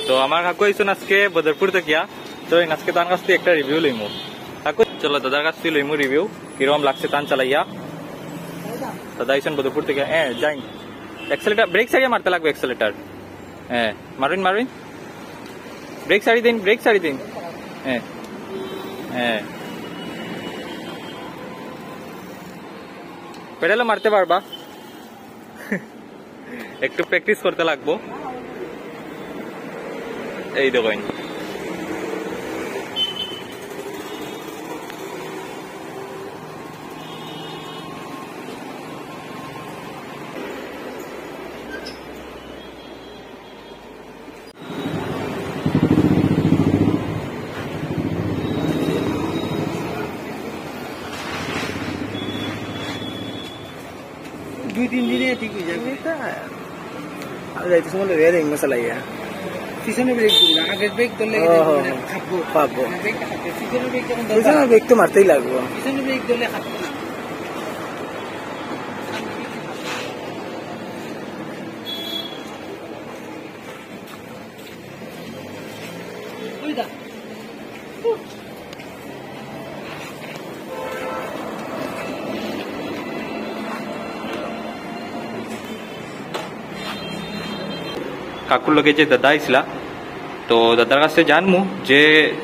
তো আমার কাকু আইসুন আজকে বদরপুর থেকে, তো আজকে তার কাছ থেকে একটা রিভিউ লইমু। কাকু চলো দাদার কাছ থেকে লইমু রিভিউ, কিরকম লাগছে তান চালাইয়া। দাদা আইসুন বদরপুর থেকে। হ্যাঁ যাই, এক্সেলেটার ব্রেক সারিয়ে মারতে লাগবে, এক্সেলেটার। হ্যাঁ মারুন মারুন, ব্রেক সারি দিন, ব্রেক সারি দিন। হ্যাঁ হ্যাঁ, পেডালও মারতে পারবা, একটু প্র্যাকটিস করতে লাগবো। এই দেখেন দুই তিন দিনে ঠিক হয়ে যাবে। আর যাইতে সময় রে রে মশলা ইয়া পিছনে ব্রেক দিবি, আগের ব্রেক ধরলে খাবো পাবো, পিছনে ব্রেক তো মারতেই লাগবে, পিছনে ব্রেক ধরলে খাবো না। কাকুর লগে যে দাদা আইসলা, তো দাদার কাছে জানমু যে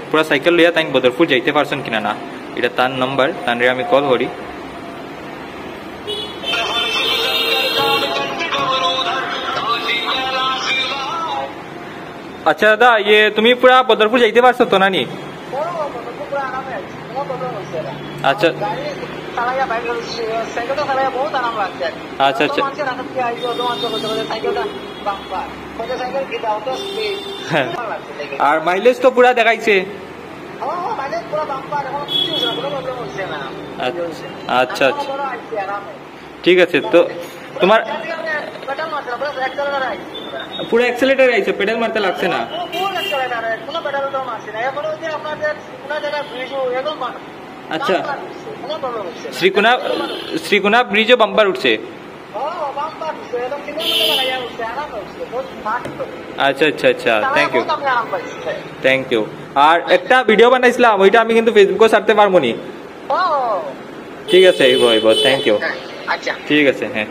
পুরা সাইকেল লইয়া তাই বদরপুর যাইতে পারছেন কিনা না। এটা তার নম্বর, তানরে আমি কল করি। আচ্ছা দাদা, ইয়ে তুমি পুরা বদরপুর যাইতে পারছো তো নানি? আচ্ছা আচ্ছা আচ্ছা, আর মাইলেজ তো পুরা দেখাইছে। আচ্ছা আচ্ছা ঠিক আছে। তো তোমার পুরো অ্যাক্সেলেটর আইছে, পেডাল মারতে লাগছে না? আচ্ছা, শ্রীকুনা ব্রিজও বাম্পার উঠছে। আচ্ছা আচ্ছা আচ্ছা, থ্যাংক ইউ থ্যাংক ইউ। আর একটা ভিডিও বানাইছিলাম, ওইটা আমি কিন্তু ফেসবুকে ছাড়তে পারবো নি। ঠিক আছে, থ্যাংক ইউ। ঠিক আছে, হ্যাঁ।